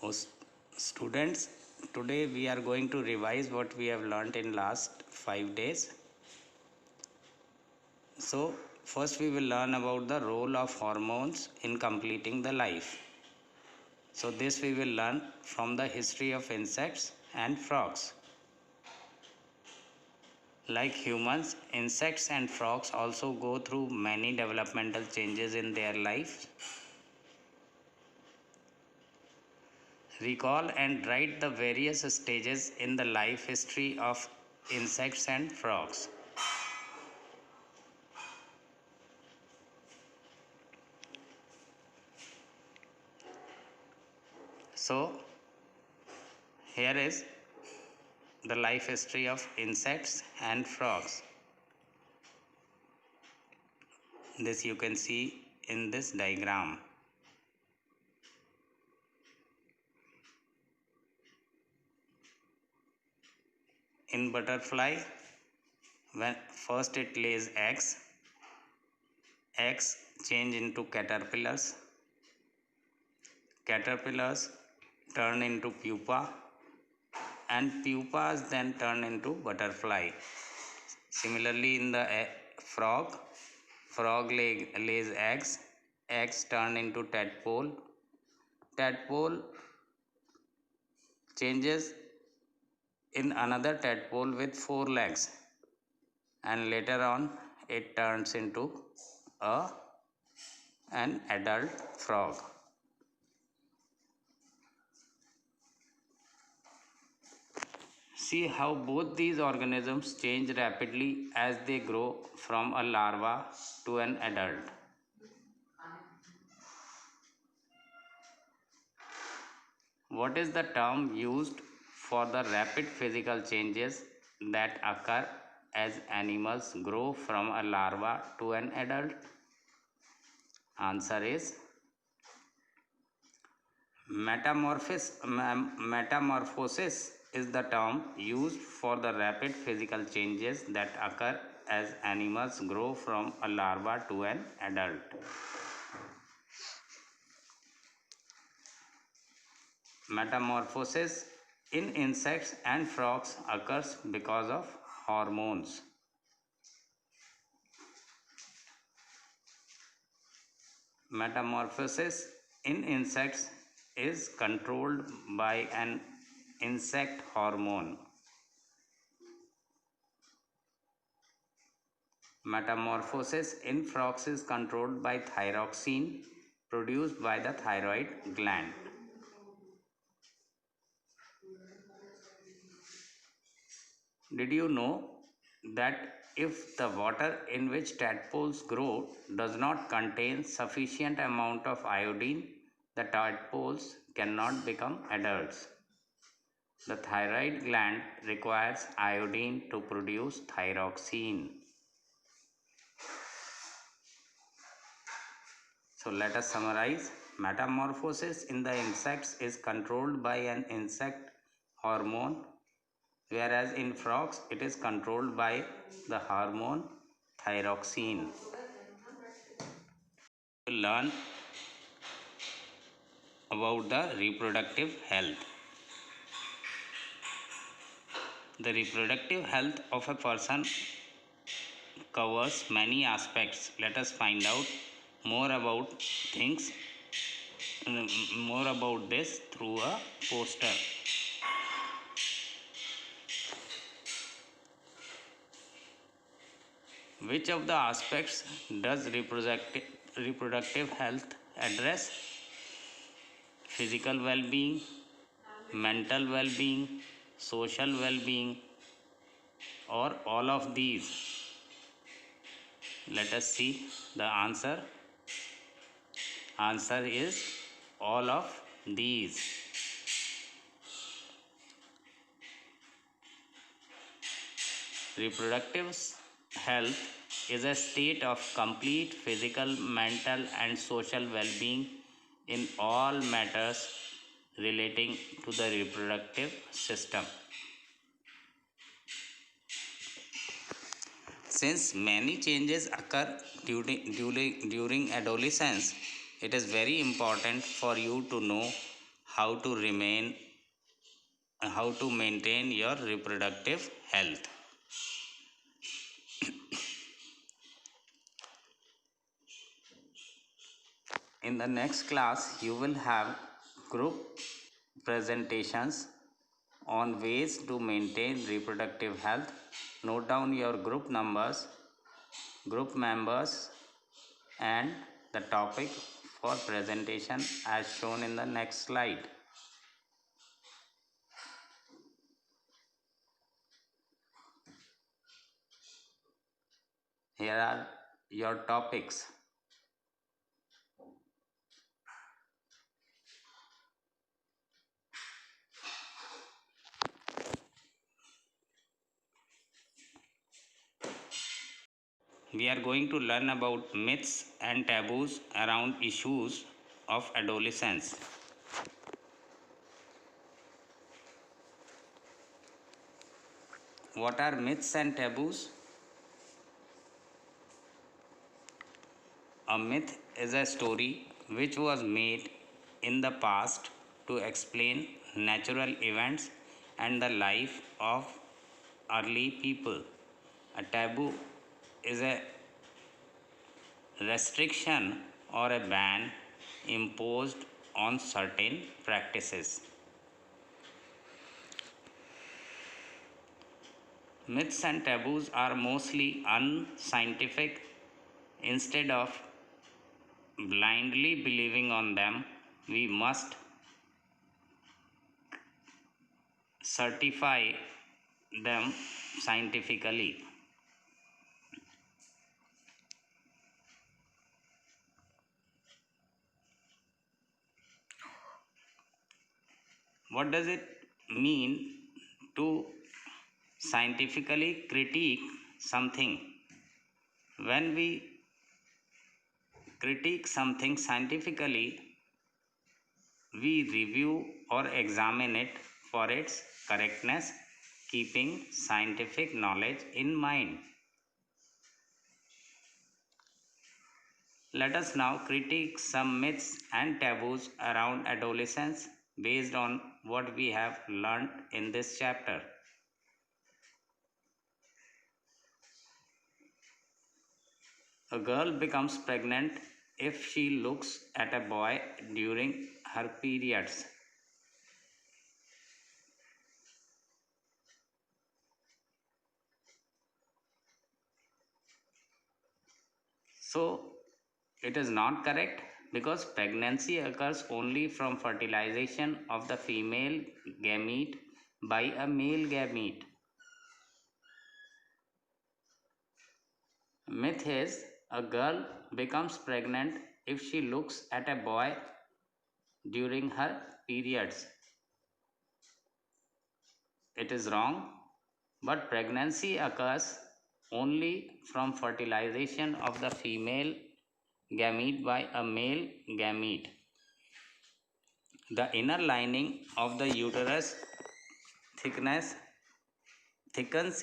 Oh, students, today we are going to revise what we have learnt in last 5 days. So, first we will learn about the role of hormones in completing the life. So, this we will learn from the history of insects and frogs. Like humans, insects and frogs also go through many developmental changes in their lives. Recall and write the various stages in the life history of insects and frogs. So, here is the life history of insects and frogs. This you can see in this diagram. In butterfly, when first it lays eggs change into caterpillars, caterpillars turn into pupa, and pupas then turn into butterfly. Similarly, in the frog, lays eggs turn into tadpole, tadpole changes in another tadpole with 4 legs, and later on it turns into an adult frog. See how both these organisms change rapidly as they grow from a larva to an adult. What is the term used for the rapid physical changes that occur as animals grow from a larva to an adult? Answer is metamorphosis is the term used for the rapid physical changes that occur as animals grow from a larva to an adult. Metamorphosis in insects and frogs occurs because of hormones. Metamorphosis in insects is controlled by an insect hormone. Metamorphosis in frogs is controlled by thyroxine produced by the thyroid gland. Did you know that if the water in which tadpoles grow does not contain sufficient amount of iodine, the tadpoles cannot become adults? The thyroid gland requires iodine to produce thyroxine. So let us summarize. Metamorphosis in the insects is controlled by an insect hormone, whereas in frogs it is controlled by the hormone thyroxine. We will learn about the reproductive health. The reproductive health of a person covers many aspects. Let us find out more about this through a poster. Which of the aspects does reproductive health address? Physical well-being, mental well-being, social well-being, or all of these? Let us see the answer. Answer is all of these. Reproductive health is a state of complete physical, mental, and social well-being in all matters relating to the reproductive system. Since many changes occur during adolescence, it is very important for you to know how to maintain your reproductive health. In the next class, you will have group presentations on ways to maintain reproductive health. Note down your group numbers, group members, and the topic for presentation as shown in the next slide. Here are your topics. We are going to learn about myths and taboos around issues of adolescence. What are myths and taboos? A myth is a story which was made in the past to explain natural events and the life of early people. A taboo is a restriction or a ban imposed on certain practices. Myths and taboos are mostly unscientific. Instead of blindly believing on them, we must certify them scientifically. What does it mean to scientifically critique something? When we critique something scientifically, we review or examine it for its correctness, keeping scientific knowledge in mind. Let us now critique some myths and taboos around adolescence based on what we have learned in this chapter. A girl becomes pregnant if she looks at a boy during her periods. So, it is not correct because pregnancy occurs only from fertilization of the female gamete by a male gamete. Myth is a girl becomes pregnant if she looks at a boy during her periods. It is wrong, but pregnancy occurs only from fertilization of the female gamete by a male gamete. The inner lining of the uterus thickens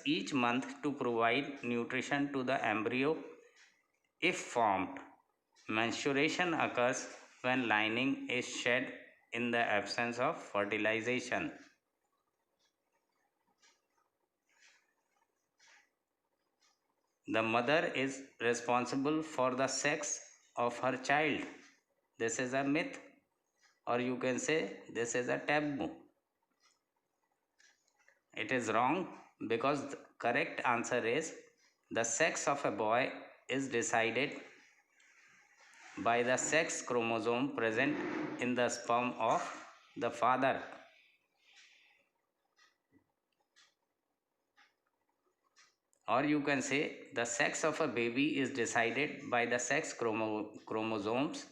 each month to provide nutrition to the embryo if formed. Menstruation occurs when lining is shed in the absence of fertilization. The mother is responsible for the sex of her child. This is a myth, or you can say this is a taboo. It is wrong because the correct answer is the sex of a boy is decided by the sex chromosome present in the sperm of the father. Or you can say the sex of a baby is decided by the sex chromosomes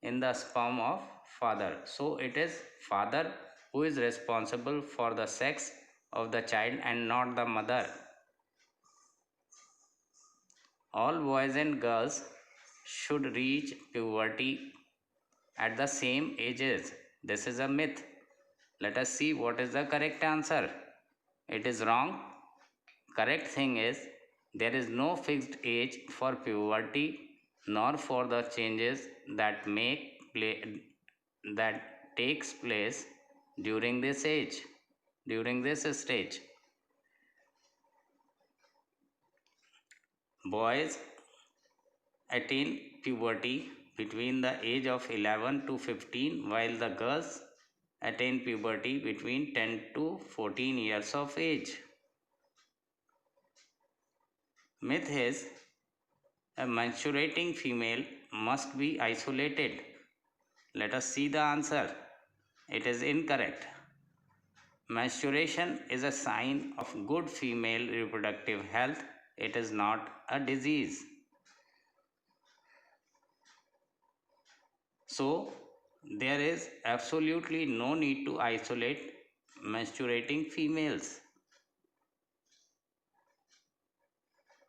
in the sperm of father. So it is father who is responsible for the sex of the child and not the mother. All boys and girls should reach puberty at the same ages. This is a myth. Let us see what is the correct answer. It is wrong. Correct thing is there is no fixed age for puberty nor for the changes that takes place during this stage. Boys attain puberty between the age of 11 to 15, while the girls attain puberty between 10 to 14 years of age. Myth is a menstruating female must be isolated. Let us see the answer. It is incorrect. Menstruation is a sign of good female reproductive health. It is not a disease. So, there is absolutely no need to isolate menstruating females.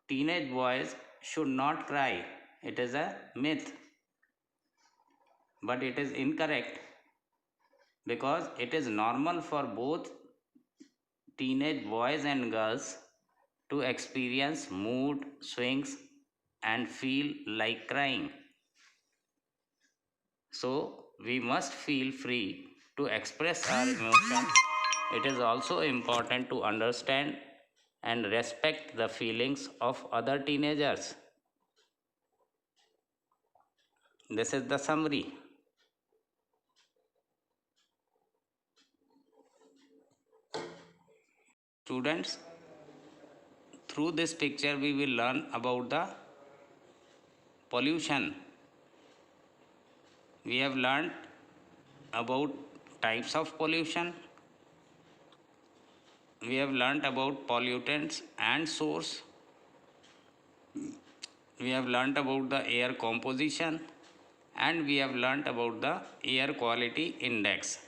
Teenage boys should not cry. It is a myth. But it is incorrect because it is normal for both teenage boys and girls to experience mood swings and feel like crying. So, we must feel free to express our emotions. It is also important to understand and respect the feelings of other teenagers. This is the summary. Students, through this picture we will learn about the pollution. We have learned about types of pollution. We have learned about pollutants and source. We have learned about the air composition, and we have learned about the air quality index.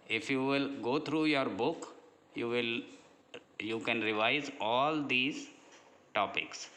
If you will go through your book, you can revise all these topics.